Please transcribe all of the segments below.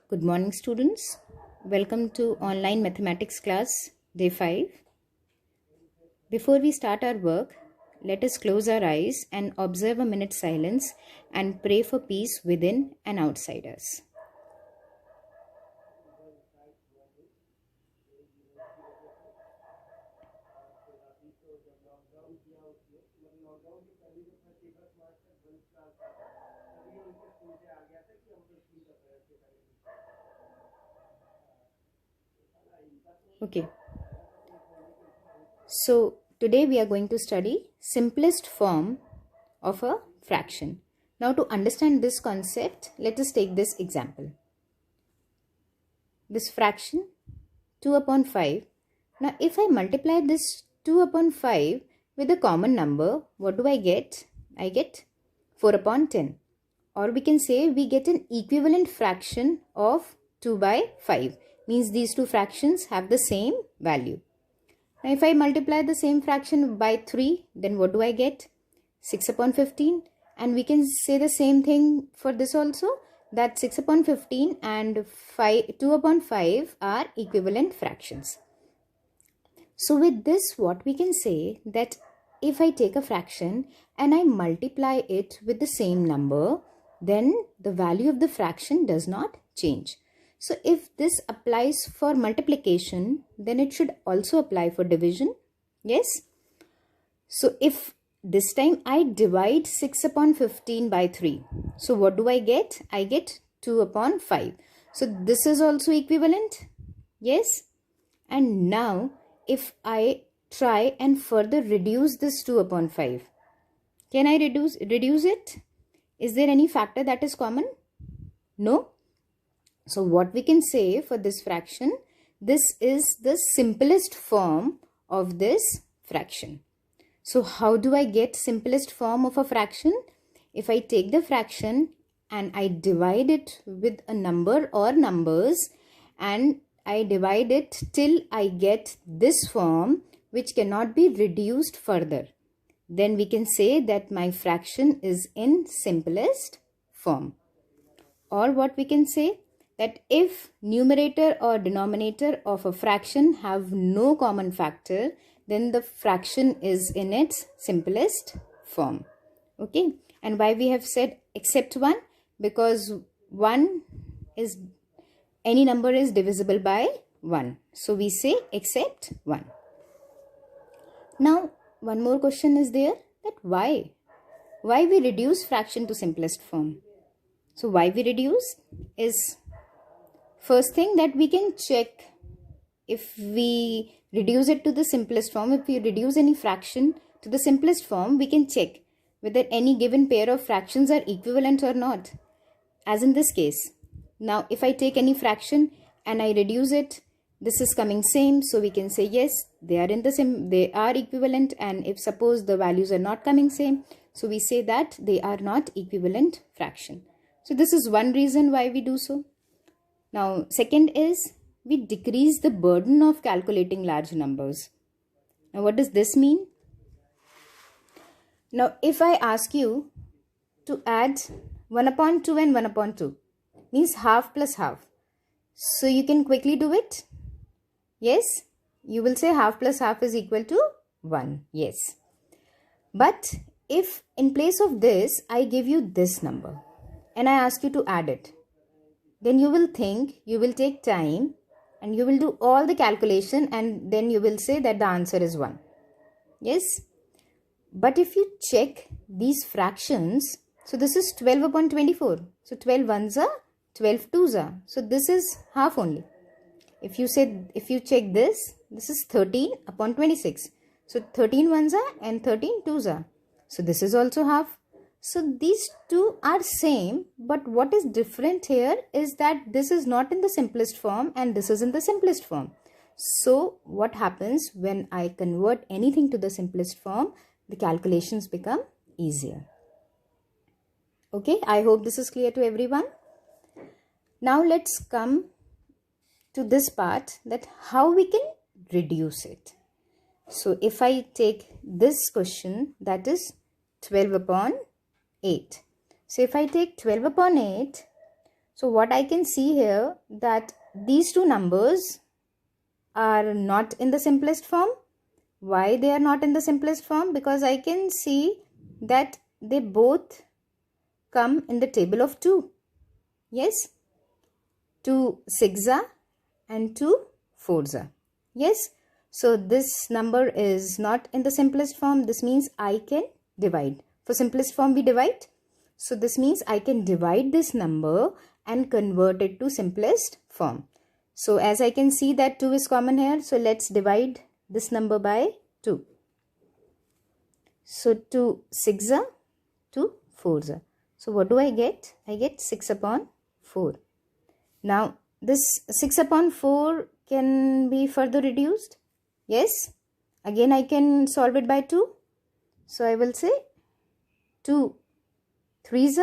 Good morning, students. Welcome to online mathematics class, day 5. Before we start our work, let us close our eyes and observe a minute's silence and pray for peace within and outside us. Okay. So today we are going to study simplest form of a fraction. Now to understand this concept, let us take this example. This fraction 2 upon 5. Now if I multiply this 2 upon 5 with a common number, what do I get? I get 4 upon 10. Or we can say we get an equivalent fraction of 2 by 5. Means these two fractions have the same value. Now if I multiply the same fraction by 3, then what do I get? 6 upon 15. And we can say the same thing for this also, that 6 upon 15 and 2 upon 5 are equivalent fractions. So with this, what we can say that if I take a fraction and I multiply it with the same number, then the value of the fraction does not change. So if this applies for multiplication, then it should also apply for division. Yes. So if this time I divide 6 upon 15 by 3. So what do I get? I get 2 upon 5. So this is also equivalent. Yes. And now if I try and further reduce this 2 upon 5. Can I reduce it? Is there any factor that is common? No. So what we can say for this fraction, this is the simplest form of this fraction. So how do I get simplest form of a fraction? If I take the fraction and I divide it with a number or numbers and I divide it till I get this form which cannot be reduced further, then we can say that my fraction is in simplest form. Or what we can say, that if numerator or denominator of a fraction have no common factor, then the fraction is in its simplest form. Okay. And why we have said except 1? Because any number is divisible by 1. So we say except 1. Now one more question is there, that why? Why we reduce fraction to simplest form? So why we reduce is, first thing that we can check, if we reduce it to the simplest form, if we reduce any fraction to the simplest form, we can check whether any given pair of fractions are equivalent or not. As in this case. Now if I take any fraction and I reduce it, this is coming same, so we can say yes, they are equivalent. And if suppose the values are not coming same, so we say that they are not equivalent fraction. So this is one reason why we do so. Now second is, we decrease the burden of calculating large numbers. Now what does this mean? Now if I ask you to add 1 upon 2 and 1 upon 2, means half plus half. So you can quickly do it. Yes, you will say half plus half is equal to 1. Yes. But if in place of this, I give you this number and I ask you to add it, then you will think, you will take time and you will do all the calculation and then you will say that the answer is 1. Yes. But if you check these fractions, so this is 12 upon 24. So 12 ones are, 12 twos are. So this is half only. If you check this is 13 upon 26. So 13 ones are and 13 twos are. So this is also half. So these two are same, but what is different here is that this is not in the simplest form and this is in the simplest form. So what happens when I convert anything to the simplest form, the calculations become easier. Okay, I hope this is clear to everyone. Now let's come to this part, that how we can reduce it. So if I take this question, that is 12 upon 8. So if I take 12 upon 8, So what I can see here, that these two numbers are not in the simplest form. Why they are not in the simplest form? Because I can see that they both come in the table of 2. Yes, 2 6s and 2 4s. Yes, so this number is not in the simplest form. This means I can divide. For simplest form we divide. So this means I can divide this number and convert it to simplest form. So as I can see that 2 is common here. So let's divide this number by 2. So 2 6s, 2 4s. So what do I get? I get 6 upon 4. Now this 6 upon 4 can be further reduced. Yes. Again I can solve it by 2. So I will say 2 3s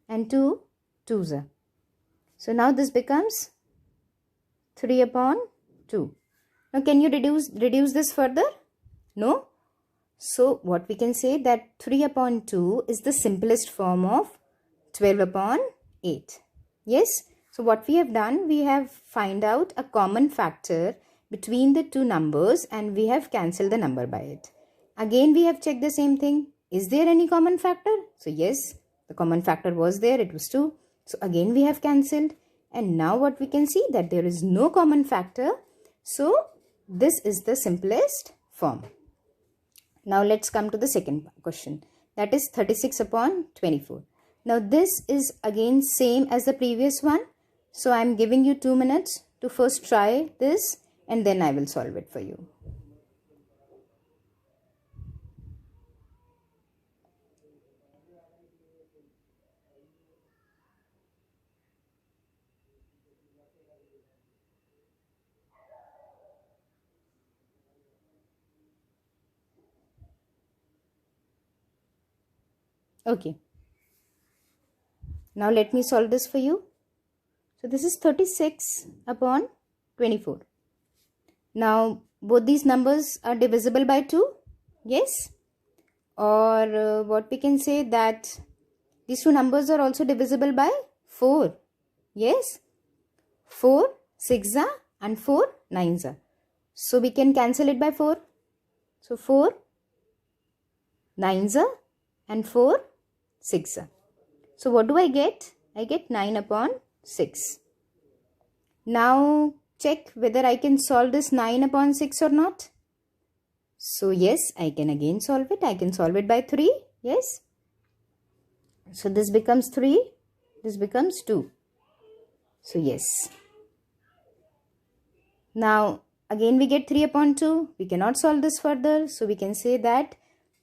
and 2 2s. So now this becomes 3 upon 2. Now can you reduce this further? No. So what we can say, that 3 upon 2 is the simplest form of 12 upon 8. Yes. So what we have done, we have find out a common factor between the two numbers and we have cancelled the number by it. Again we have checked the same thing. Is there any common factor? So yes, the common factor was there. It was 2. So again we have cancelled. And now what we can see, that there is no common factor. So this is the simplest form. Now let's come to the second question. That is 36 upon 24. Now this is again same as the previous one. So I am giving you 2 minutes to first try this and then I will solve it for you. Okay. Now let me solve this for you. So this is 36 upon 24. Now both these numbers are divisible by 2. Yes. Or what we can say, that these two numbers are also divisible by 4. Yes. 4 6s and 4 9s. So we can cancel it by 4. So 4 9s and 4 6s. So what do I get? I get 9 upon 6. Now check whether I can solve this 9 upon 6 or not. So yes, I can again solve it. I can solve it by 3. Yes. So this becomes 3. This becomes 2. So yes. Now again we get 3 upon 2. We cannot solve this further. So we can say that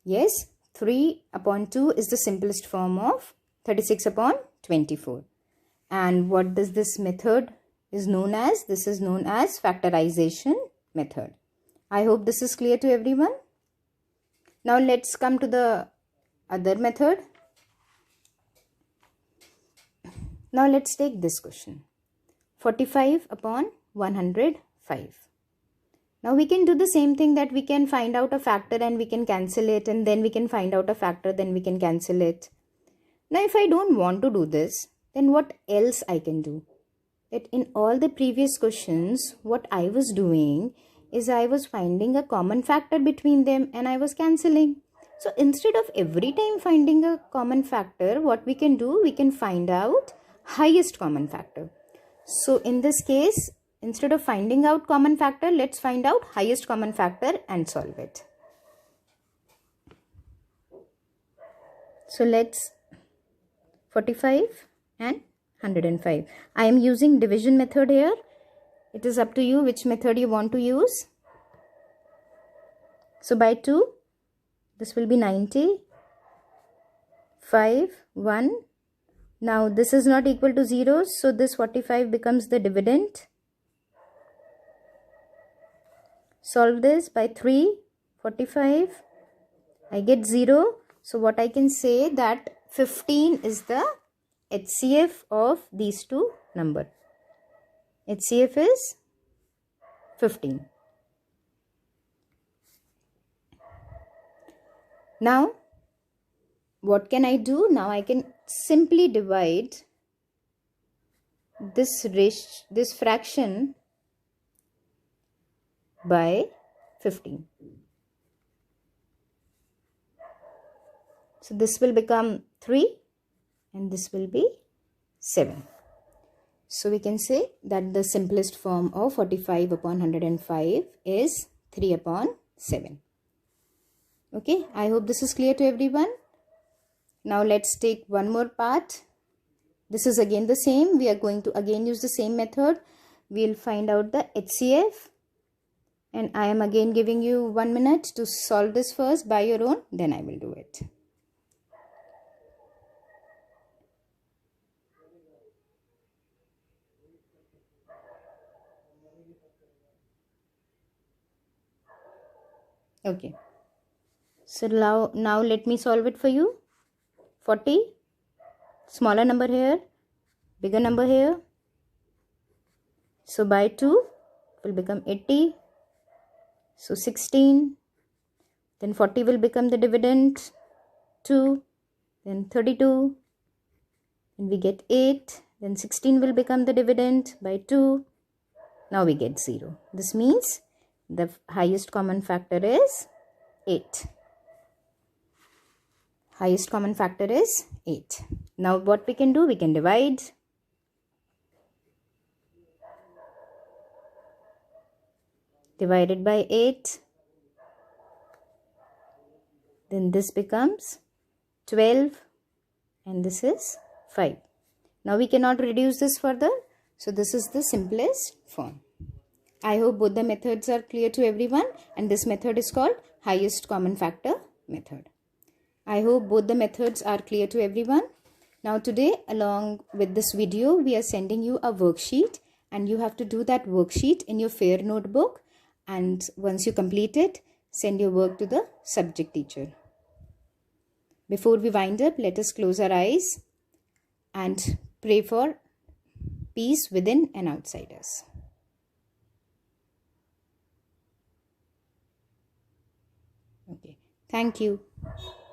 yes, 3 upon 2 is the simplest form of 36 upon 24. And what does this method is known as? This is known as factorization method. I hope this is clear to everyone. Now let's come to the other method. Now let's take this question. 45 upon 105. Now we can do the same thing, that we can find out a factor and we can cancel it, and then we can find out a factor, then we can cancel it. Now if I don't want to do this, then what else I can do? That in all the previous questions, what I was doing is I was finding a common factor between them and I was cancelling. So instead of every time finding a common factor, what we can do, we can find out highest common factor. So in this case, instead of finding out common factor, let's find out highest common factor and solve it. So let's 45 and 105. I am using division method here. It is up to you which method you want to use. So by 2, this will be 90. 5, 1. Now this is not equal to 0. So this 45 becomes the dividend. Solve this by 3, 45. I get 0. So what I can say, that 15 is the HCF of these two numbers. HCF is 15. Now, what can I do? Now I can simply divide this fraction by 15. So this will become 3 and this will be 7. So we can say that the simplest form of 45 upon 105 is 3 upon 7. Okay, I hope this is clear to everyone. Now let's take one more part. This is again the same. We are going to again use the same method. We'll find out the HCF. And I am again giving you 1 minute to solve this first by your own. Then I will do it. Okay. So now let me solve it for you. 40. Smaller number here. Bigger number here. So by 2 will become 80. So 16. Then 40 will become the dividend. 2. Then 32. Then we get 8. Then 16 will become the dividend by 2. Now we get 0. This means the highest common factor is 8. Highest common factor is 8. Now what we can do? We can divide. Divided by 8. Then this becomes 12 and this is 5. Now we cannot reduce this further. So this is the simplest form. I hope both the methods are clear to everyone, and this method is called highest common factor method. I hope both the methods are clear to everyone. Now today, along with this video, we are sending you a worksheet and you have to do that worksheet in your FAIR notebook, and once you complete it, send your work to the subject teacher. Before we wind up, let us close our eyes and pray for peace within and outside us. Okay, thank you.